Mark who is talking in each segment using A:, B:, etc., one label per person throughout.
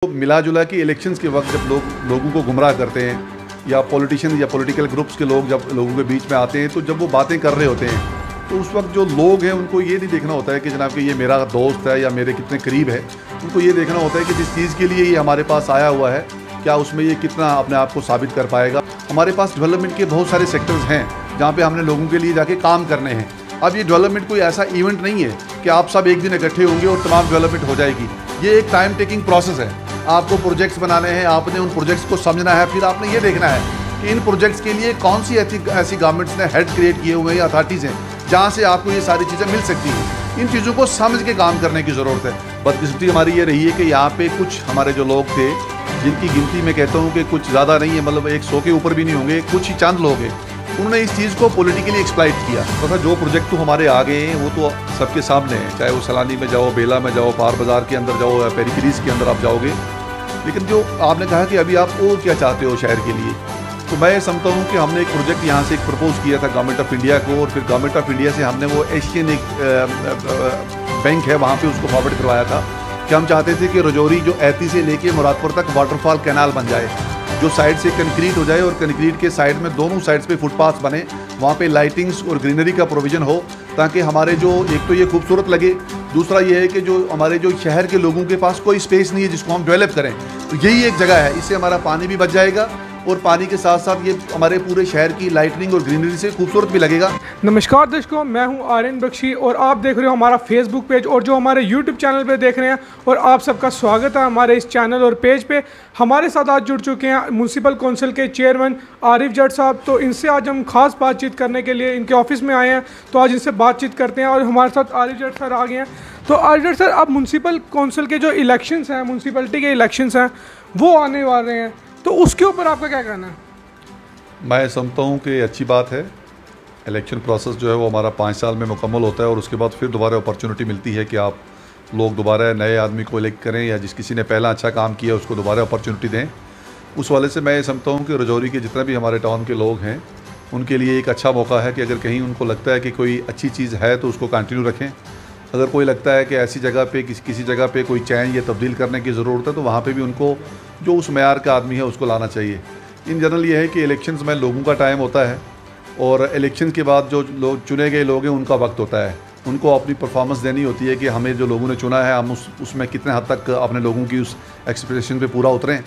A: मिला जुला कि इलेक्शंस के वक्त जब लोगों को गुमराह करते हैं या पॉलिटिशियन या पॉलिटिकल ग्रुप्स के लोग जब लोगों के बीच में आते हैं तो जब वो बातें कर रहे होते हैं तो उस वक्त जो लोग हैं उनको ये नहीं देखना होता है कि जनाब कि ये मेरा दोस्त है या मेरे कितने करीब है। उनको ये देखना होता है कि जिस चीज़ के लिए ये हमारे पास आया हुआ है क्या उसमें ये कितना अपने आप को साबित कर पाएगा। हमारे पास डेवलपमेंट के बहुत सारे सेक्टर्स हैं जहाँ पे हमने लोगों के लिए जाके काम करने हैं। अब ये डेवलपमेंट कोई ऐसा इवेंट नहीं है कि आप सब एक दिन इकट्ठे होंगे और तमाम डेवलपमेंट हो जाएगी। ये एक टाइम टेकिंग प्रोसेस है। आपको प्रोजेक्ट्स बनाने हैं, आपने उन प्रोजेक्ट्स को समझना है, फिर आपने ये देखना है कि इन प्रोजेक्ट्स के लिए कौन सी ऐसी गवर्नमेंट्स ने हेड क्रिएट किए हुए हैं या अथॉरिटीज़ हैं जहाँ से आपको ये सारी चीज़ें मिल सकती हैं। इन चीज़ों को समझ के काम करने की ज़रूरत है। बदकिस्मती हमारी ये रही है कि यहाँ पे कुछ हमारे जो लोग थे जिनकी गिनती मैं कहता हूँ कि कुछ ज़्यादा नहीं है, मतलब 100 के ऊपर भी नहीं होंगे, कुछ ही चंद लोग हैं, उन्होंने इस चीज़ को पॉलिटिकली एक्सप्लॉइट किया। तो जो प्रोजेक्ट तो हमारे आ गए हैं वो तो सबके सामने है, चाहे वो सलानी में जाओ, बेला में जाओ, पार बाज़ार के अंदर जाओ या पेरिफेरीज के अंदर आप जाओगे। लेकिन जो आपने कहा कि अभी आप वो क्या चाहते हो शहर के लिए, तो मैं समझता हूँ कि हमने एक प्रोजेक्ट यहाँ से एक प्रपोज किया था गवर्नमेंट ऑफ इंडिया को, और फिर गवर्नमेंट ऑफ इंडिया से हमने वो एशियन एक बैंक है वहाँ पे उसको फॉरवर्ड करवाया था कि हम चाहते थे कि रजौरी जो ऐती से लेके मुरादपुर तक वाटरफॉल कैनाल बन जाए, जो साइड से कंक्रीट हो जाए और कंक्रीट के साइड में दोनों साइड्स पे फुटपाथ बने, वहाँ पे लाइटिंग्स और ग्रीनरी का प्रोविज़न हो, ताकि हमारे जो एक तो ये खूबसूरत लगे, दूसरा ये है कि जो हमारे जो शहर के लोगों के पास कोई स्पेस नहीं है जिसको हम डेवलप करें, तो यही एक जगह है। इससे हमारा पानी भी बच जाएगा और पानी के साथ साथ ये हमारे पूरे शहर की लाइटनिंग और ग्रीनरी से खूबसूरत भी लगेगा।
B: नमस्कार दर्शकों, मैं हूं आर्यन बख्शी और आप देख रहे हो हमारा फेसबुक पेज और जो हमारे यूट्यूब चैनल पे देख रहे हैं, और आप सबका स्वागत है हमारे इस चैनल और पेज पे। हमारे साथ आज जुड़ चुके हैं म्यूनसिपल कौंसिल के चेयरमैन आरिफ जट साहब। तो इनसे आज हम खास बातचीत करने के लिए इनके ऑफिस में आए हैं, तो आज इनसे बातचीत करते हैं। और हमारे साथ आरिफ जट सर आ गए हैं। तो आरिफ जट सर, अब म्यूनसिपल कौंसिल के जो इलेक्शंस हैं, म्यूनसिपलिटी के इलेक्शंस हैं, वो आने वाले हैं, तो उसके ऊपर आपका क्या कहना है?
A: मैं समझता हूँ कि अच्छी बात है। इलेक्शन प्रोसेस जो है वो हमारा 5 साल में मुकम्मल होता है और उसके बाद फिर दोबारा अपॉर्चुनिटी मिलती है कि आप लोग दोबारा नए आदमी को इलेक्ट करें या जिस किसी ने पहला अच्छा काम किया उसको दोबारा अपॉर्चुनिटी दें। उस वाले से मैं समझता हूँ कि रजौरी के जितने भी हमारे टाउन के लोग हैं उनके लिए एक अच्छा मौका है कि अगर कहीं उनको लगता है कि कोई अच्छी चीज़ है तो उसको कंटिन्यू रखें। अगर कोई लगता है कि ऐसी जगह पे किसी जगह पे कोई चेंज या तब्दील करने की ज़रूरत है तो वहाँ पे भी उनको जो उस मेयार का आदमी है उसको लाना चाहिए। इन जनरल ये है कि इलेक्शंस में लोगों का टाइम होता है और इलेक्शन के बाद जो लोग चुने गए लोग हैं उनका वक्त होता है। उनको अपनी परफॉर्मेंस देनी होती है कि हमें जो लोगों ने चुना है हम उसमें कितने हद तक अपने लोगों की उस एक्सपेक्टेशन पे पूरा उतरें।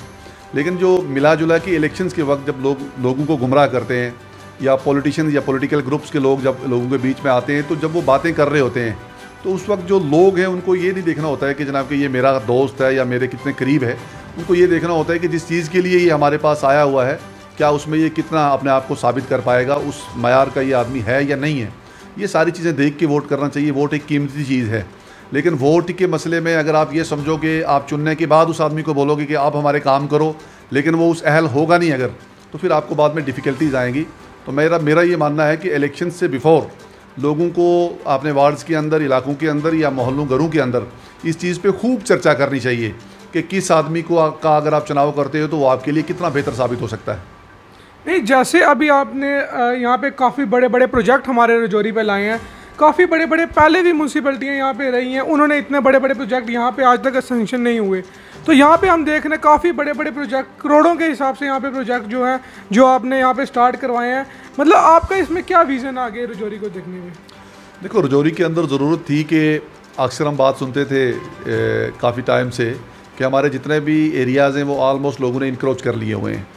A: लेकिन जो मिला जुला कि इलेक्शंस के वक्त जब लोगों को गुमराह करते हैं या पॉलिटिशियन या पॉलिटिकल ग्रुप्स के लोग जब लोगों के बीच में आते हैं तो जब वो बातें कर रहे होते हैं तो उस वक्त जो लोग हैं उनको ये नहीं देखना होता है कि जनाब कि ये मेरा दोस्त है या मेरे कितने करीब है। उनको ये देखना होता है कि जिस चीज़ के लिए ये हमारे पास आया हुआ है क्या उसमें ये कितना अपने आप को साबित कर पाएगा, उस मयार का ये आदमी है या नहीं है। ये सारी चीज़ें देख के वोट करना चाहिए। वोट एक कीमती चीज़ है, लेकिन वोट के मसले में अगर आप ये समझो कि आप चुनने के बाद उस आदमी को बोलोगे कि आप हमारे काम करो, लेकिन वो उस अहल होगा नहीं अगर, तो फिर आपको बाद में डिफ़िकल्टीज़ आएंगी। तो मेरा ये मानना है कि इलेक्शन से बिफोर लोगों को अपने वार्ड्स के अंदर, इलाकों के अंदर या मोहल्लों घरों के अंदर इस चीज़ पे खूब चर्चा करनी चाहिए कि किस आदमी का अगर आप चुनाव करते हो तो वो आपके लिए कितना बेहतर साबित हो सकता है।
B: नहीं, जैसे अभी आपने यहाँ पे काफ़ी बड़े बड़े प्रोजेक्ट हमारे रजौरी पे लाए हैं, काफ़ी बड़े बड़े पहले भी म्यूनसिपलिटियाँ यहाँ पे रही हैं, उन्होंने इतने बड़े बड़े प्रोजेक्ट यहाँ पे आज तक सेंक्शन नहीं हुए। तो यहाँ पे हम देख रहे हैं काफ़ी बड़े बड़े प्रोजेक्ट, करोड़ों के हिसाब से यहाँ पे प्रोजेक्ट जो हैं जो आपने यहाँ पे स्टार्ट करवाए हैं। मतलब आपका इसमें क्या विज़न आ गया रजौरी को देखने में? देखो,
A: रजौरी के अंदर ज़रूरत थी कि अक्सर हम बात सुनते थे काफ़ी टाइम से कि हमारे जितने भी एरियाज़ हैं वो ऑलमोस्ट लोगों ने इंक्रोच कर लिए हुए हैं।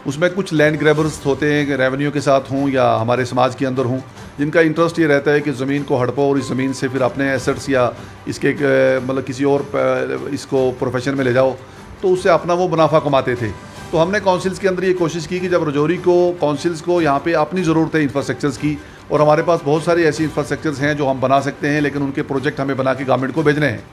A: उसमें कुछ लैंड ग्रैबर्स होते हैं, रेवेन्यू के साथ हों या हमारे समाज के अंदर हों, जिनका इंटरेस्ट ये रहता है कि ज़मीन को हड़पो और इस ज़मीन से फिर अपने एसेट्स या इसके मतलब किसी और इसको प्रोफेशन में ले जाओ, तो उससे अपना वो मुनाफा कमाते थे। तो हमने काउंसिल्स के अंदर ये कोशिश की कि जब रजौरी को काउंसिल्स को यहाँ पे अपनी ज़रूरत है इंफ्रास्ट्रक्चर्स की, और हमारे पास बहुत सारी ऐसी इंफ्रास्ट्रक्चर्स हैं जो हम बना सकते हैं, लेकिन उनके प्रोजेक्ट हमें बना के गवर्नमेंट को भेजने हैं।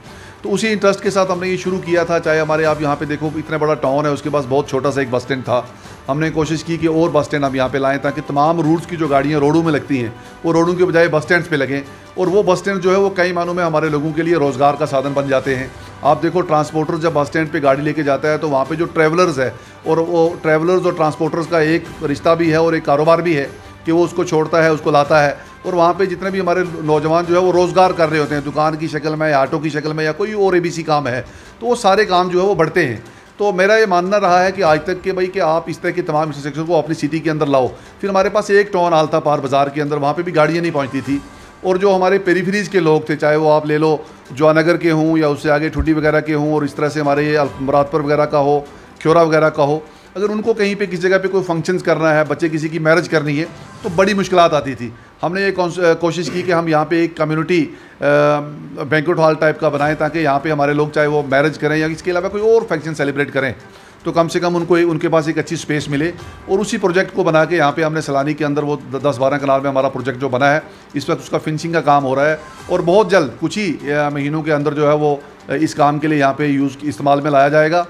A: तो उसी इंटरेस्ट के साथ हमने ये शुरू किया था। चाहे हमारे आप यहाँ पे देखो इतना बड़ा टाउन है, उसके पास बहुत छोटा सा एक बस स्टैंड था। हमने कोशिश की कि और बस स्टैंड हम यहाँ पे लाएं ताकि तमाम रूट्स की जो गाड़ियाँ रोडों में लगती हैं वो रोडों के बजाय बस स्टैंड्स पे लगें, और वो बस स्टैंड जो है वो कई मानों में हमारे लोगों के लिए रोज़गार का साधन बन जाते हैं। आप देखो, ट्रांसपोर्टर जब बस स्टैंड पे गाड़ी लेके जाता है तो वहाँ पे जो ट्रैवलर्स है, और वो ट्रैवलर्स और ट्रांसपोर्टर्स का एक रिश्ता भी है और एक कारोबार भी है कि वो उसको छोड़ता है, उसको लाता है, और वहाँ पे जितने भी हमारे नौजवान जो है वो रोज़गार कर रहे होते हैं, दुकान की शक्ल में या ऑटो की शक्ल में या कोई और ABC काम है, तो वो सारे काम जो है वो बढ़ते हैं। तो मेरा ये मानना रहा है कि आज तक कि भाई कि आप इस तरह के तमाम इंफ्रास्ट्रक्चर को अपनी सिटी के अंदर लाओ। फिर हमारे पास एक टाउन हॉल था पार बाज़ार के अंदर, वहाँ पे भी गाड़ियाँ नहीं पहुँचती थी। और जो हमारे पेरीफ्रीज के लोग थे, चाहे वो आप ले लो जवानगर के हों या उससे आगे ठुड्डी वगैरह के हों, और इस तरह से हमारे ये मुरादपुर वगैरह का हो, ख्योरा वगैरह का हो, अगर उनको कहीं पे किसी जगह पे कोई फंक्शंस करना है, बच्चे किसी की मैरिज करनी है, तो बड़ी मुश्किलात आती थी। हमने ये कोशिश की कि हम यहाँ पे एक कम्युनिटी बैंक्वेट हॉल टाइप का बनाएं, ताकि यहाँ पे हमारे लोग चाहे वो मैरिज करें या इसके अलावा कोई और फंक्शन सेलिब्रेट करें तो कम से कम उनको उनके पास एक अच्छी स्पेस मिले। और उसी प्रोजेक्ट को बना के यहाँ पे हमने सलानी के अंदर वो 10-12 कनाल में हमारा प्रोजेक्ट जो बना है, इस वक्त उसका फिनिशिंग का काम हो रहा है और बहुत जल्द कुछ ही महीनों के अंदर जो है वो इस काम के लिए यहाँ पे इस्तेमाल में लाया जाएगा।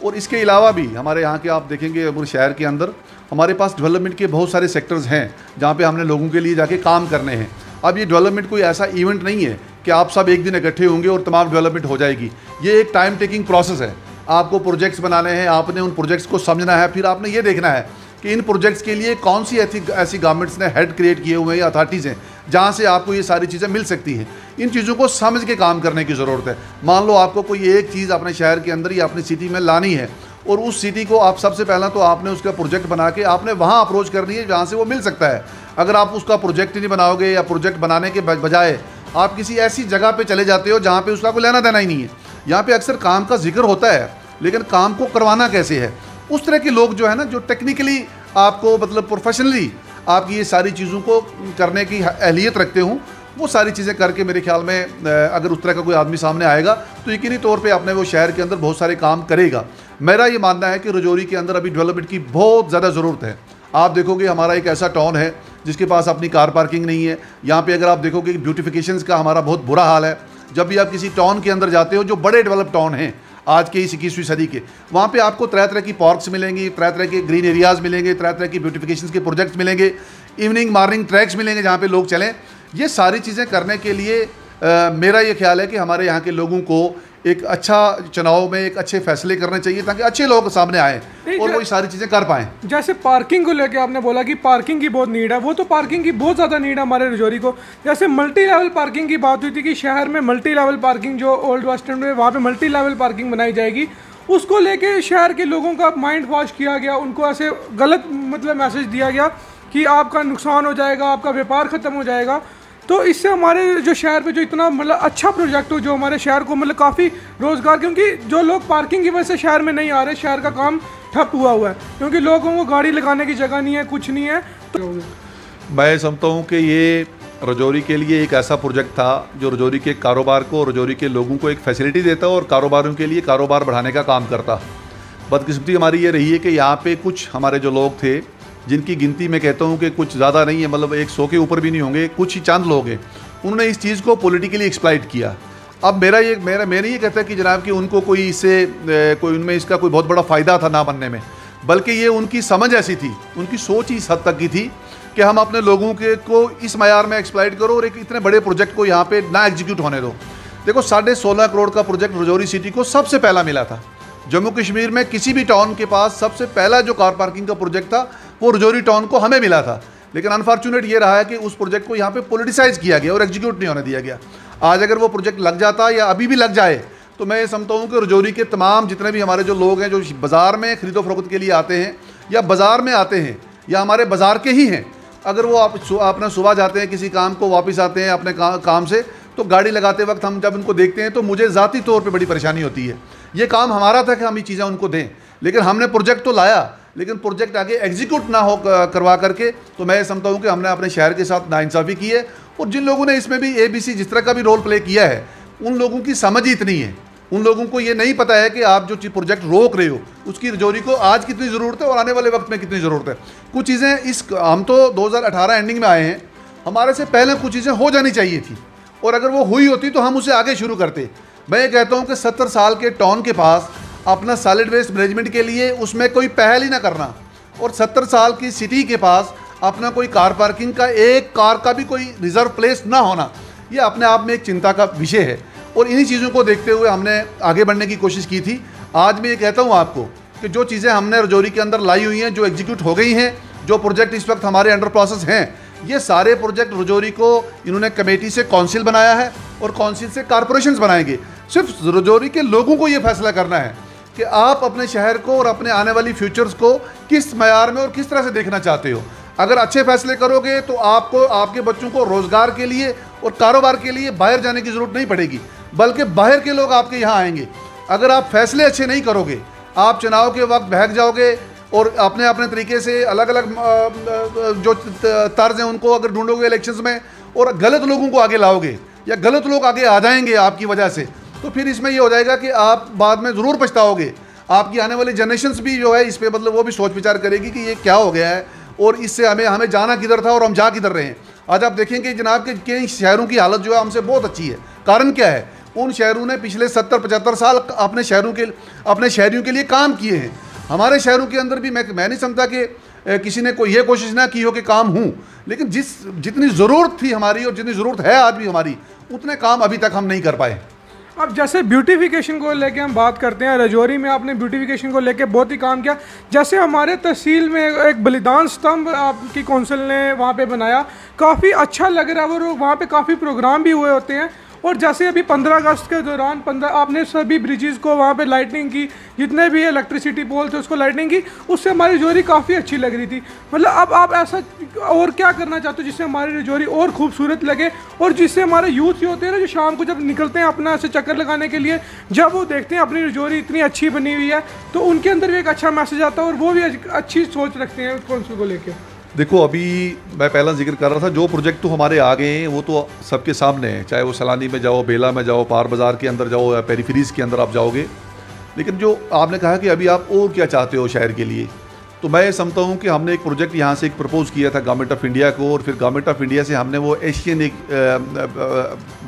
A: और इसके अलावा भी हमारे यहाँ के आप देखेंगे पूरे शहर के अंदर हमारे पास डेवलपमेंट के बहुत सारे सेक्टर्स हैं जहाँ पे हमने लोगों के लिए जाके काम करने हैं। अब ये डेवलपमेंट कोई ऐसा इवेंट नहीं है कि आप सब एक दिन इकट्ठे होंगे और तमाम डेवलपमेंट हो जाएगी। ये एक टाइम टेकिंग प्रोसेस है। आपको प्रोजेक्ट्स बनाने हैं, आपने उन प्रोजेक्ट्स को समझना है, फिर आपने ये देखना है कि इन प्रोजेक्ट्स के लिए कौन सी ऐसी गवर्नमेंट्स ने हेड क्रिएट किए हुए हैं या अथॉरिटीज़ हैं जहाँ से आपको ये सारी चीज़ें मिल सकती हैं। इन चीज़ों को समझ के काम करने की ज़रूरत है। मान लो आपको कोई एक चीज़ अपने शहर के अंदर या अपनी सिटी में लानी है और उस सिटी को आप सबसे पहला तो आपने उसका प्रोजेक्ट बना के आपने वहाँ अप्रोच करनी है जहाँ से वो मिल सकता है। अगर आप उसका प्रोजेक्ट ही नहीं बनाओगे या प्रोजेक्ट बनाने के बजाय आप किसी ऐसी जगह पे चले जाते हो जहाँ पे उसका कोई लेना देना ही नहीं है। यहाँ पे अक्सर काम का जिक्र होता है लेकिन काम को करवाना कैसे है, उस तरह के लोग जो है ना, जो टेक्निकली आपको मतलब प्रोफेशनली आपकी ये सारी चीज़ों को करने की अहलियत रखते हों, वो सारी चीज़ें करके मेरे ख्याल में अगर उस तरह का कोई आदमी सामने आएगा तो यकीनी तौर पे अपने वो शहर के अंदर बहुत सारे काम करेगा। मेरा ये मानना है कि रजौरी के अंदर अभी डेवलपमेंट की बहुत ज़्यादा ज़रूरत है। आप देखोगे हमारा एक ऐसा टाउन है जिसके पास अपनी कार पार्किंग नहीं है। यहाँ पे अगर आप देखोगे ब्यूटिफिकेशंस का हमारा बहुत बुरा हाल है। जब भी आप किसी टाउन के अंदर जाते हो जो बड़े डेवलप टाउन हैं आज के इस 21वीं सदी के, वहाँ पे आपको तरह तरह की पार्क्स मिलेंगी, तरह तरह के ग्रीन एरियाज़ मिलेंगे, तरह तरह की ब्यूटिफिकेशंस के प्रोजेक्ट्स मिलेंगे, इवनिंग मॉर्निंग ट्रैक्स मिलेंगे जहाँ पे लोग चलें। ये सारी चीज़ें करने के लिए मेरा ये ख्याल है कि हमारे यहाँ के लोगों को एक अच्छा चुनाव में एक अच्छे फैसले करने चाहिए ताकि अच्छे लोग सामने आए और वो ये सारी चीज़ें कर पाएँ।
B: जैसे पार्किंग को लेके आपने बोला कि पार्किंग की बहुत नीड है, वो तो पार्किंग की बहुत ज़्यादा नीड है हमारे रजौरी को। जैसे मल्टी लेवल पार्किंग की बात हुई थी कि शहर में मल्टी लेवल पार्किंग जो ओल्ड बस स्टैंड में वहाँ पे मल्टी लेवल पार्किंग बनाई जाएगी, उसको लेके शहर के लोगों का माइंड वॉश किया गया। उनको ऐसे गलत मतलब मैसेज दिया गया कि आपका नुकसान हो जाएगा, आपका व्यापार ख़त्म हो जाएगा। तो इससे हमारे जो शहर पे जो इतना मतलब अच्छा प्रोजेक्ट हो जो हमारे शहर को मतलब काफ़ी रोज़गार, क्योंकि जो लोग पार्किंग की वजह से शहर में नहीं आ रहे, शहर का काम ठप हुआ है क्योंकि लोगों को गाड़ी लगाने की जगह नहीं है, कुछ नहीं है। तो
A: मैं समझता हूँ कि ये रजौरी के लिए एक ऐसा प्रोजेक्ट था जो रजौरी के कारोबार को, रजौरी के लोगों को एक फैसिलिटी देता और कारोबारों के लिए कारोबार बढ़ाने का काम करता। बदकिस्मती हमारी ये रही है कि यहाँ पे कुछ हमारे जो लोग थे जिनकी गिनती मैं कहता हूँ कि कुछ ज़्यादा नहीं है, मतलब 100 के ऊपर भी नहीं होंगे, कुछ ही चंद लोग हैं, उन्होंने इस चीज़ को पॉलिटिकली एक्सप्लॉइट किया। अब मैं नहीं ये कहता कि जनाब कि उनको कोई इससे कोई उनमें इसका कोई बहुत बड़ा फ़ायदा था ना बनने में, बल्कि ये उनकी समझ ऐसी थी, उनकी सोच ही इस हद तक की थी कि हम अपने लोगों के को इस मयार में एक्सप्लॉइट करो और एक इतने बड़े प्रोजेक्ट को यहाँ पे ना एग्जीक्यूट होने दो। देखो 16.5 करोड़ का प्रोजेक्ट रजौरी सिटी को सबसे पहला मिला था। जम्मू कश्मीर में किसी भी टाउन के पास सबसे पहला जो कार पार्किंग का प्रोजेक्ट था वो रजौरी टाउन को हमें मिला था। लेकिन अनफॉर्चुनेट ये रहा है कि उस प्रोजेक्ट को यहाँ पे पॉलिटिसाइज किया गया और एग्जीक्यूट नहीं होने दिया गया। आज अगर वो प्रोजेक्ट लग जाता या अभी भी लग जाए तो मैं ये समझता हूँ कि रजौरी के तमाम जितने भी हमारे जो लोग हैं जो बाज़ार में खरीदो फरोख्त के लिए आते हैं या बाज़ार में आते हैं या हमारे बाज़ार के ही हैं, अगर वो अपना सुबह जाते हैं किसी काम को, वापस आते हैं अपने काम से, तो गाड़ी लगाते वक्त हम जब उनको देखते हैं तो मुझे ज़ाती तौर पे बड़ी परेशानी होती है। ये काम हमारा था कि हम ये चीज़ें उनको दें, लेकिन हमने प्रोजेक्ट तो लाया लेकिन प्रोजेक्ट आगे एग्जीक्यूट ना हो करवा करके, तो मैं समझता हूँ कि हमने अपने शहर के साथ नाइंसाफ़ी की है। और जिन लोगों ने इसमें भी ABC जिस तरह का भी रोल प्ले किया है, उन लोगों की समझ ही इतनी है, उन लोगों को ये नहीं पता है कि आप जो प्रोजेक्ट रोक रहे हो उसकी रजौरी को आज कितनी ज़रूरत है और आने वाले वक्त में कितनी ज़रूरत है। कुछ चीज़ें हम तो 2018 एंडिंग में आए हैं, हमारे से पहले कुछ चीज़ें हो जानी चाहिए थी और अगर वो हुई होती तो हम उसे आगे शुरू करते। मैं ये कहता हूँ कि 70 साल के टाउन के पास अपना सॉलिड वेस्ट मैनेजमेंट के लिए उसमें कोई पहल ही ना करना और 70 साल की सिटी के पास अपना कोई कार पार्किंग का एक कार का भी कोई रिजर्व प्लेस ना होना, ये अपने आप में एक चिंता का विषय है। और इन्हीं चीज़ों को देखते हुए हमने आगे बढ़ने की कोशिश की थी। आज मैं ये कहता हूँ आपको कि जो चीज़ें हमने रजौरी के अंदर लाई हुई हैं, जो एग्जीक्यूट हो गई हैं, जो प्रोजेक्ट इस वक्त हमारे अंडर प्रोसेस हैं, ये सारे प्रोजेक्ट रजौरी को इन्होंने कमेटी से काउंसिल बनाया है और काउंसिल से कारपोरेशंस बनाएंगे। सिर्फ रजौरी के लोगों को ये फैसला करना है कि आप अपने शहर को और अपने आने वाली फ्यूचर्स को किस मयार में और किस तरह से देखना चाहते हो। अगर अच्छे फैसले करोगे तो आपको, आपके बच्चों को रोज़गार के लिए और कारोबार के लिए बाहर जाने की ज़रूरत नहीं पड़ेगी, बल्कि बाहर के लोग आपके यहाँ आएंगे। अगर आप फैसले अच्छे नहीं करोगे, आप चुनाव के वक्त बहक जाओगे और अपने अपने तरीके से अलग अलग जो तर्ज हैं उनको अगर ढूंढोगे इलेक्शंस में और गलत लोगों को आगे लाओगे या गलत लोग आगे आ जाएंगे आपकी वजह से, तो फिर इसमें ये हो जाएगा कि आप बाद में ज़रूर पछताओगे। आपकी आने वाली जनरेशन्स भी जो है इस पर मतलब वो भी सोच विचार करेगी कि ये क्या हो गया है और इससे हमें जाना किधर था और हम जा किधर रहे हैं। आज आप देखेंगे जनाब के कई शहरों की हालत जो है हमसे बहुत अच्छी है। कारण क्या है? उन शहरों ने पिछले 70-75 साल अपने शहरियों के लिए काम किए हैं। हमारे शहरों के अंदर भी मैं नहीं समझता कि किसी ने कोई ये कोशिश ना की हो कि काम हूँ, लेकिन जितनी ज़रूरत थी हमारी और जितनी ज़रूरत है आज भी हमारी, उतने काम अभी तक हम नहीं कर पाए।
B: अब जैसे ब्यूटिफिकेशन को लेके हम बात करते हैं, रजौरी में आपने ब्यूटिफिकेशन को लेके बहुत ही काम किया। जैसे हमारे तहसील में एक बलिदान स्तंभ आपकी कौंसिल ने वहाँ पे बनाया, काफ़ी अच्छा लग रहा है और वहाँ पे काफ़ी प्रोग्राम भी हुए होते हैं। और जैसे अभी 15 अगस्त के दौरान आपने सभी ब्रिजेज़ को वहाँ पे लाइटिंग की, जितने भी इलेक्ट्रिसिटी पोल थे उसको लाइटिंग की, उससे हमारी रजौरी काफ़ी अच्छी लग रही थी। मतलब अब आप ऐसा और क्या करना चाहते हो जिससे हमारी रजौरी और खूबसूरत लगे और जिससे हमारे यूथ ही होते हैं ना, जो शाम को जब निकलते हैं अपना ऐसे चक्कर लगाने के लिए, जब वो देखते हैं अपनी रजौरी इतनी अच्छी बनी हुई है, तो उनके अंदर भी एक अच्छा मैसेज आता है और वो भी अच्छी सोच रखते हैं कौंसिल को लेकर।
A: देखो, अभी मैं पहला जिक्र कर रहा था, जो प्रोजेक्ट तो हमारे आ गए हैं वो तो सबके सामने है, चाहे वो सलानी में जाओ, बेला में जाओ, पार बाज़ार के अंदर जाओ या पेरीफेरीज के अंदर आप जाओगे। लेकिन जो आपने कहा कि अभी आप और क्या चाहते हो शहर के लिए, तो मैं समझता हूँ कि हमने एक प्रोजेक्ट यहाँ से एक प्रपोज़ किया था गवर्नमेंट ऑफ इंडिया को, और फिर गवर्नमेंट ऑफ इंडिया से हमने वो एशियन एक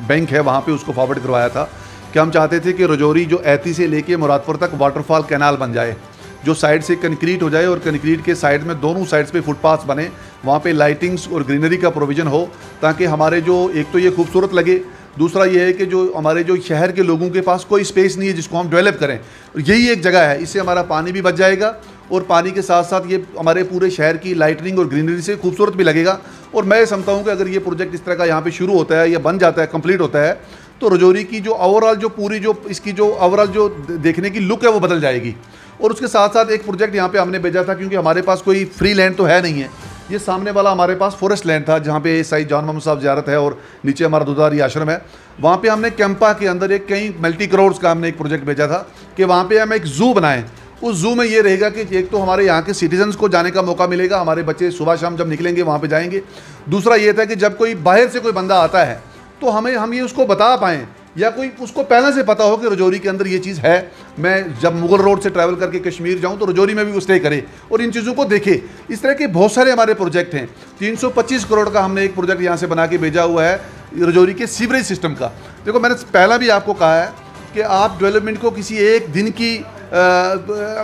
A: बैंक है वहाँ पर उसको फॉरवर्ड करवाया था कि हम चाहते थे कि रजौरी जो ऐती से लेके मुरादपुर तक वाटरफॉल कैनाल बन जाए, जो साइड से कंक्रीट हो जाए और कंक्रीट के साइड में दोनों साइड्स पे फुटपाथ बने, वहाँ पे लाइटिंग्स और ग्रीनरी का प्रोविज़न हो, ताकि हमारे जो एक तो ये खूबसूरत लगे, दूसरा ये है कि जो हमारे जो शहर के लोगों के पास कोई स्पेस नहीं है जिसको हम डेवलप करें, और यही एक जगह है। इससे हमारा पानी भी बच जाएगा और पानी के साथ साथ ये हमारे पूरे शहर की लाइटनिंग और ग्रीनरी से खूबसूरत भी लगेगा। और मैं समझता हूँ कि अगर ये प्रोजेक्ट इस तरह का यहाँ पर शुरू होता है या बन जाता है, कंप्लीट होता है, तो रजौरी की जो ओवरऑल जो पूरी जो इसकी जो ओवरऑल जो देखने की लुक है वो बदल जाएगी। और उसके साथ साथ एक प्रोजेक्ट यहाँ पे हमने भेजा था, क्योंकि हमारे पास कोई फ्री लैंड तो है नहीं है, ये सामने वाला हमारे पास फॉरेस्ट लैंड था जहाँ पे साईं जान मोहम्मद साहब ज़ियारत है और नीचे हमारा दुधारी आश्रम है। वहाँ पे हमने कैंपा के अंदर एक कई मल्टी करोड्स का हमने एक प्रोजेक्ट भेजा था कि वहाँ पे हम एक ज़ू बनाएं। उस ज़ू में ये रहेगा कि एक तो हमारे यहाँ के सिटीजन्स को जाने का मौका मिलेगा, हमारे बच्चे सुबह शाम जब निकलेंगे वहाँ पर जाएंगे। दूसरा ये था कि जब कोई बाहर से कोई बंदा आता है तो हम ये उसको बता पाएँ, या कोई उसको पहले से पता हो कि रजौरी के अंदर ये चीज़ है। मैं जब मुगल रोड से ट्रैवल करके कश्मीर जाऊं तो रजौरी में भी वो स्टे करे और इन चीज़ों को देखे। इस तरह के बहुत सारे हमारे प्रोजेक्ट हैं। 325 करोड़ का हमने एक प्रोजेक्ट यहाँ से बना के भेजा हुआ है रजौरी के सीवरेज सिस्टम का। देखो, मैंने पहला भी आपको कहा है कि आप डेवलपमेंट को किसी एक दिन की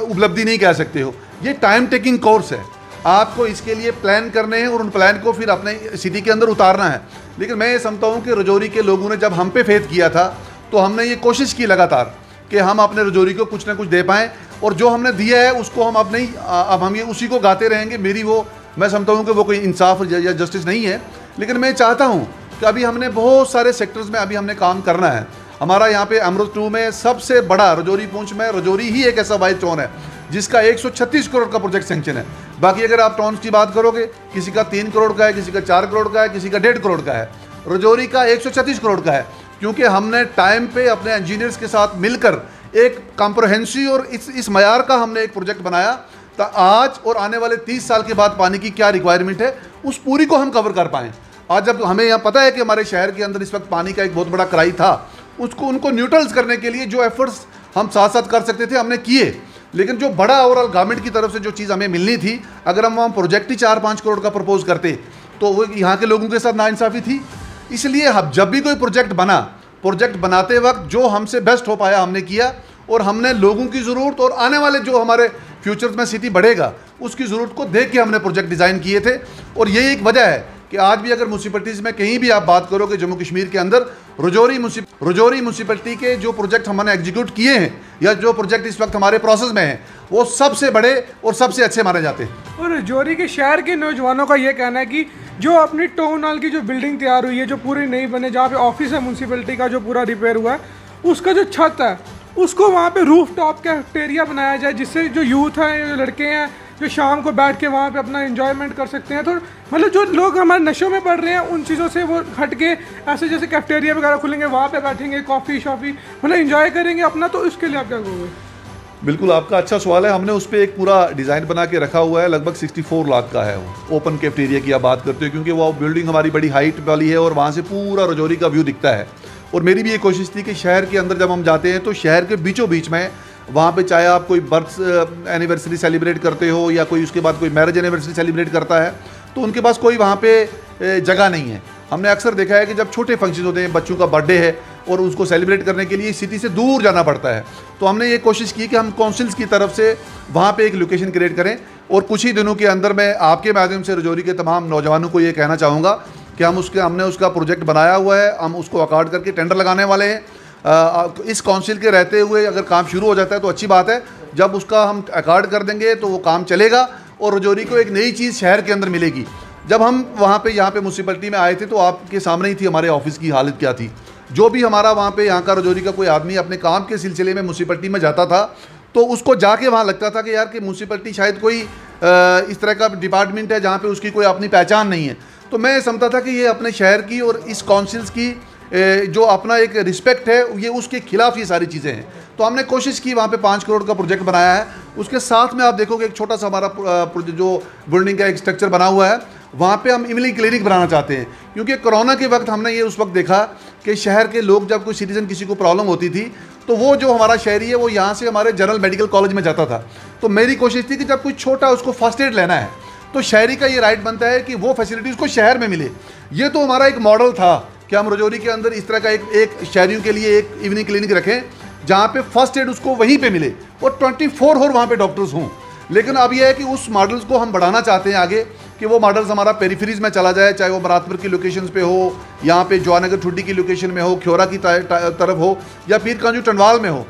A: उपलब्धि नहीं कह सकते हो, ये टाइम टेकिंग कोर्स है। आपको इसके लिए प्लान करने हैं और उन प्लान को फिर अपने सिटी के अंदर उतारना है। लेकिन मैं ये समझता हूँ कि रजौरी के लोगों ने जब हम पे फेथ किया था तो हमने ये कोशिश की लगातार कि हम अपने रजौरी को कुछ ना कुछ दे पाएँ, और जो हमने दिया है उसको हम अब हम ये उसी को गाते रहेंगे। मैं समझता हूँ कि वो कोई इंसाफ या जस्टिस नहीं है, लेकिन मैं चाहता हूँ कि अभी हमने बहुत सारे सेक्टर्स में अभी हमने काम करना है। हमारा यहाँ पे अमृत 2 में सबसे बड़ा रजौरी पूंछ में रजौरी ही एक ऐसा वाइड टाउन है जिसका 136 करोड़ का प्रोजेक्ट सेंक्शन है। बाकी अगर आप टाउन्स की बात करोगे, किसी का 3 करोड़ का है, किसी का 4 करोड़ का है, किसी का 1.5 करोड़ का है। रजौरी का 136 करोड़ का है, क्योंकि हमने टाइम पे अपने इंजीनियर्स के साथ मिलकर एक कॉम्प्रहेंसिव और इस मयार का हमने एक प्रोजेक्ट बनाया, तो आज और आने वाले 30 साल के बाद पानी की क्या रिक्वायरमेंट है उस पूरी को हम कवर कर पाएँ। आज जब हमें यहाँ पता है कि हमारे शहर के अंदर इस वक्त पानी का एक बहुत बड़ा क्राई था, उनको न्यूट्रल्स करने के लिए जो एफर्ट्स हम साथ साथ कर सकते थे हमने किए। लेकिन जो बड़ा ओवरऑल गवर्नमेंट की तरफ से जो चीज़ हमें मिलनी थी, अगर हम वहाँ प्रोजेक्ट ही 4-5 करोड़ का प्रपोज करते तो वो यहाँ के लोगों के साथ नाइंसाफ़ी थी। इसलिए हम जब भी कोई प्रोजेक्ट बनाते वक्त जो हमसे बेस्ट हो पाया हमने किया, और हमने लोगों की ज़रूरत और आने वाले जो हमारे फ्यूचर्स में सिटी बढ़ेगा उसकी ज़रूरत को देख के हमने प्रोजेक्ट डिज़ाइन किए थे। और यही एक वजह है कि आज भी अगर म्यूनसिपैलिटीज़ में कहीं भी आप बात करोगे जम्मू कश्मीर के अंदर, रजौरी म्यूनसिपैलिटी के जो प्रोजेक्ट हमने एग्जीक्यूट किए हैं या जो प्रोजेक्ट इस वक्त हमारे प्रोसेस में हैं, वो सबसे बड़े और सबसे अच्छे माने जाते हैं।
B: और रजौरी के शहर के नौजवानों का ये कहना है कि जो अपनी टाउन हॉल की जो बिल्डिंग तैयार हुई है, जो पूरी नई बने, जहाँ पे ऑफिस है म्यूनसिपैलिटी का जो पूरा रिपेयर हुआ है, उसका जो छत है उसको वहाँ पे रूफ टॉप कैफेटेरिया बनाया जाए, जिससे जो यूथ हैं, जो लड़के हैं, जो शाम को बैठ के वहाँ पे अपना एंजॉयमेंट कर सकते हैं। तो मतलब जो लोग हमारे नशों में पड़ रहे हैं उन चीज़ों से वो हट के ऐसे जैसे कैफेटेरिया वगैरह खुलेंगे, वहाँ पे बैठेंगे, कॉफ़ी शॉफ़ी मतलब एंजॉय करेंगे अपना। तो इसके लिए आप क्या कहोगे?
A: बिल्कुल, आपका अच्छा सवाल है। हमने उस पर एक पूरा डिज़ाइन बना के रखा हुआ है, लगभग 64 लाख का है वो। ओपन कैफेटेरिया की आप बात करते हो, क्योंकि वो बिल्डिंग हमारी बड़ी हाइट वाली है और वहाँ से पूरा रजौरी का व्यू दिखता है। और मेरी भी ये कोशिश थी कि शहर के अंदर जब हम जाते हैं तो शहर के बीचों बीच में वहाँ पे चाहे आप कोई बर्थ एनिवर्सरी सेलिब्रेट करते हो या कोई उसके बाद कोई मैरिज एनिवर्सरी सेलिब्रेट करता है, तो उनके पास कोई वहाँ पे जगह नहीं है। हमने अक्सर देखा है कि जब छोटे फंक्शन होते हैं, बच्चों का बर्थडे है और उसको सेलिब्रेट करने के लिए सिटी से दूर जाना पड़ता है, तो हमने ये कोशिश की कि हम काउंसिल्स की तरफ से वहाँ पे एक लोकेशन क्रिएट करें। और कुछ ही दिनों के अंदर मैं आपके माध्यम से रजौरी के तमाम नौजवानों को ये कहना चाहूँगा कि हमने उसका प्रोजेक्ट बनाया हुआ है, हम उसको अकॉर्ड करके टेंडर लगाने वाले हैं। इस काउंसिल के रहते हुए अगर काम शुरू हो जाता है तो अच्छी बात है। जब उसका हम अकॉर्ड कर देंगे तो वो काम चलेगा और रजौरी को एक नई चीज़ शहर के अंदर मिलेगी। जब हम वहाँ पे यहाँ पे म्यूनसिपलिटी में आए थे तो आपके सामने ही थी हमारे ऑफिस की हालत क्या थी। जो भी हमारा वहाँ पे यहाँ का रजौरी का कोई आदमी अपने काम के सिलसिले में म्यूनसिपलिटी में जाता था तो उसको जाके वहाँ लगता था कि यार कि म्यूनसिपलिटी शायद कोई इस तरह का डिपार्टमेंट है जहाँ पे उसकी कोई अपनी पहचान नहीं है। तो मैं समझता था कि ये अपने शहर की और इस काउंसिल्स की जो अपना एक रिस्पेक्ट है, ये उसके खिलाफ ये सारी चीज़ें हैं। तो हमने कोशिश की, वहाँ पे 5 करोड़ का प्रोजेक्ट बनाया है। उसके साथ में आप देखोगे एक छोटा सा हमारा जो बिल्डिंग का एक स्ट्रक्चर बना हुआ है, वहाँ पे हम इवनिंग क्लिनिक बनाना चाहते हैं। क्योंकि कोरोना के वक्त हमने ये उस वक्त देखा कि शहर के लोग, जब कोई सिटीजन किसी को प्रॉब्लम होती थी तो वो जो हमारा शहरी है वो यहाँ से हमारे जनरल मेडिकल कॉलेज में जाता था। तो मेरी कोशिश थी कि जब कोई छोटा उसको फर्स्ट एड लेना है तो शहरी का ये राइट बनता है कि वो फैसिलिटी उसको शहर में मिले। ये तो हमारा एक मॉडल था कि हम रजौरी के अंदर इस तरह का एक शहरियों के लिए एक इवनिंग क्लिनिक रखें जहाँ पे फर्स्ट एड उसको वहीं पे मिले और 24 और वहाँ पे डॉक्टर्स हों। लेकिन अब यह है कि उस मॉडल्स को हम बढ़ाना चाहते हैं आगे, कि वो मॉडल्स हमारा पेरीफेरीज में चला जाए, चाहे वो बरातपुर की लोकेशंस पे हो, यहाँ पे जवानगर ठुड्डी की लोकेशन में हो, ख्योरा की तरफ हो या पीर कांजू टंडवाल में हो।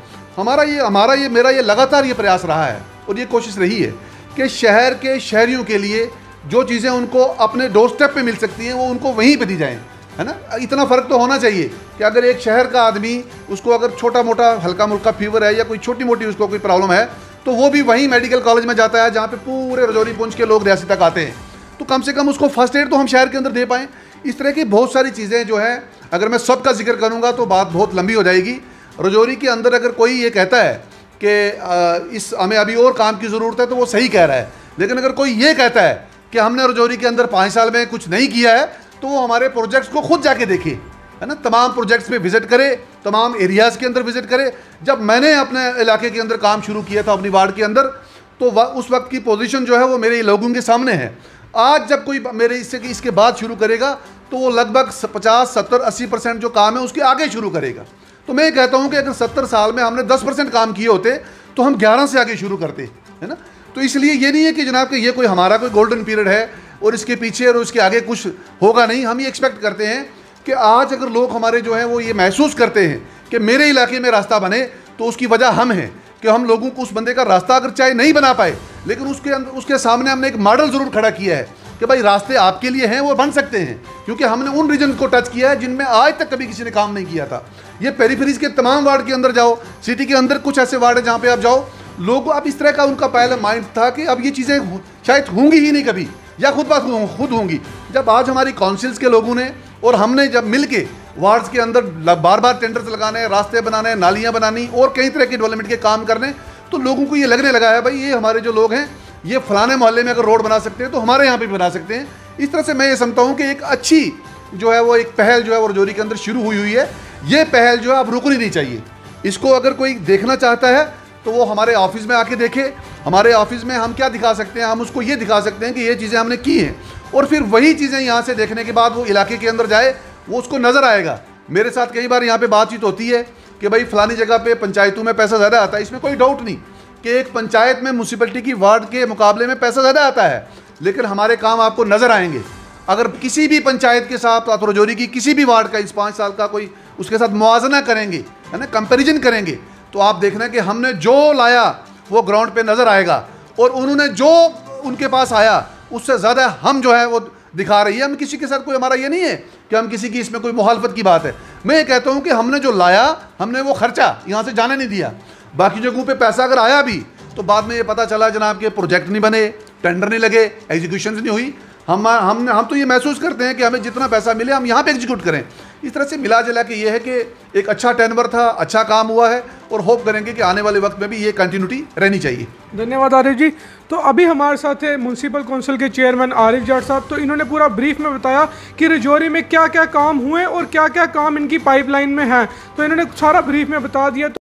A: मेरा ये लगातार ये प्रयास रहा है और ये कोशिश रही है कि शहर के शहरियों के लिए जो चीज़ें उनको अपने डोर स्टेप पे मिल सकती हैं वो उनको वहीं पे दी जाएं, है ना। इतना फ़र्क तो होना चाहिए कि अगर एक शहर का आदमी, उसको अगर छोटा मोटा हल्का मुल्का फीवर है या कोई छोटी मोटी उसको कोई प्रॉब्लम है तो वो भी वहीं मेडिकल कॉलेज में जाता है जहाँ पे पूरे रजौरी पुंछ के लोग रियासी तक आते हैं। तो कम से कम उसको फर्स्ट एड तो हम शहर के अंदर दे पाएँ। इस तरह की बहुत सारी चीज़ें जो है, अगर मैं सबका जिक्र करूँगा तो बात बहुत लंबी हो जाएगी। रजौरी के अंदर अगर कोई ये कहता है कि हमें अभी और काम की ज़रूरत है तो वो सही कह रहा है। लेकिन अगर कोई ये कहता है कि हमने रजौरी के अंदर 5 साल में कुछ नहीं किया है तो वो हमारे प्रोजेक्ट्स को खुद जाके देखे, है ना। तमाम प्रोजेक्ट्स पे विजिट करे, तमाम एरियाज़ के अंदर विजिट करे। जब मैंने अपने इलाके के अंदर काम शुरू किया था अपनी वार्ड के अंदर, तो उस वक्त की पोजीशन जो है वो मेरे लोगों के सामने है। आज जब कोई मेरे इसके बाद शुरू करेगा तो वो लगभग 50, 70, 80% जो काम है उसके आगे शुरू करेगा। तो मैं कहता हूँ कि अगर 70 साल में हमने 10% काम किए होते तो हम 11 से आगे शुरू करते, है ना। तो इसलिए ये नहीं है कि जनाब कि ये कोई हमारा कोई गोल्डन पीरियड है और इसके पीछे और उसके आगे कुछ होगा नहीं। हम ये एक्सपेक्ट करते हैं कि आज अगर लोग हमारे जो हैं वो ये महसूस करते हैं कि मेरे इलाके में रास्ता बने, तो उसकी वजह हम हैं कि हम लोगों को उस बंदे का रास्ता अगर चाहे नहीं बना पाए, लेकिन उसके सामने हमने एक मॉडल ज़रूर खड़ा किया है कि भाई रास्ते आपके लिए हैं, वो बन सकते हैं। क्योंकि हमने उन रीजन को टच किया है जिनमें आज तक कभी किसी ने काम नहीं किया था। ये पेरीफेरीज के तमाम वार्ड के अंदर जाओ, सिटी के अंदर कुछ ऐसे वार्ड है जहाँ पे आप जाओ, लोग अब इस तरह का उनका पहले माइंड था कि अब ये चीज़ें शायद होंगी ही नहीं कभी, या खुद होंगी। जब आज हमारी काउंसिल्स के लोगों ने और हमने जब मिल के वार्ड्स के अंदर बार बार टेंडर्स लगाने, रास्ते बनाने, नालियाँ बनानी और कई तरह के डेवलपमेंट के काम करने, तो लोगों को ये लगने लगा है भाई ये हमारे जो लोग हैं ये फलाने मोहल्ले में अगर रोड बना सकते हैं तो हमारे यहाँ पे भी बना सकते हैं। इस तरह से मैं ये समझता हूँ कि एक अच्छी जो है वो एक पहल जो है वो रजौरी के अंदर शुरू हुई है। ये पहल जो है अब रुकनी नहीं चाहिए। इसको अगर कोई देखना चाहता है तो वो हमारे ऑफिस में आके देखे। हमारे ऑफिस में हम क्या दिखा सकते हैं, हम उसको ये दिखा सकते हैं कि ये चीज़ें हमने की हैं, और फिर वही चीज़ें यहाँ से देखने के बाद वो इलाके के अंदर जाए, वो उसको नज़र आएगा। मेरे साथ कई बार यहाँ पे बातचीत होती है कि भाई फलानी जगह पे पंचायतों में पैसा ज़्यादा आता है। इसमें कोई डाउट नहीं कि एक पंचायत में म्यूनसिपलिटी की वार्ड के मुकाबले में पैसा ज़्यादा आता है, लेकिन हमारे काम आपको नज़र आएंगे। अगर किसी भी पंचायत के साथ आप रजौरी की किसी भी वार्ड का इस 5 साल का कोई उसके साथ मुआवजा करेंगे, है ना, कंपेरिजन करेंगे, तो आप देखना कि हमने जो लाया वो ग्राउंड पे नज़र आएगा, और उन्होंने जो उनके पास आया उससे ज़्यादा हम जो है वो दिखा रही है। हम किसी के साथ कोई हमारा ये नहीं है कि हम किसी की इसमें कोई मुखालफत की बात है। मैं ये कहता हूँ कि हमने जो लाया, हमने वो खर्चा यहाँ से जाने नहीं दिया। बाकी जगहों पे पैसा अगर आया भी तो बाद में ये पता चला जनाब के प्रोजेक्ट नहीं बने, टेंडर नहीं लगे, एग्जीक्यूशन नहीं हुई। हम तो ये महसूस करते हैं कि हमें जितना पैसा मिले हम यहाँ पे एग्जीक्यूट करें। इस तरह से मिला जुला के ये है कि एक अच्छा टेनवर था, अच्छा काम हुआ है और होप करेंगे कि आने वाले वक्त में भी ये कंटिन्यूटी रहनी चाहिए।
B: धन्यवाद आरिफ जी। तो अभी हमारे साथ है म्यूनसिपल कौंसिल के चेयरमैन आरिफ जाट साहब। तो इन्होंने पूरा ब्रीफ में बताया कि रजौरी में क्या क्या काम हुए और क्या क्या काम इनकी पाइपलाइन में है। तो इन्होंने सारा ब्रीफ में बता दिया।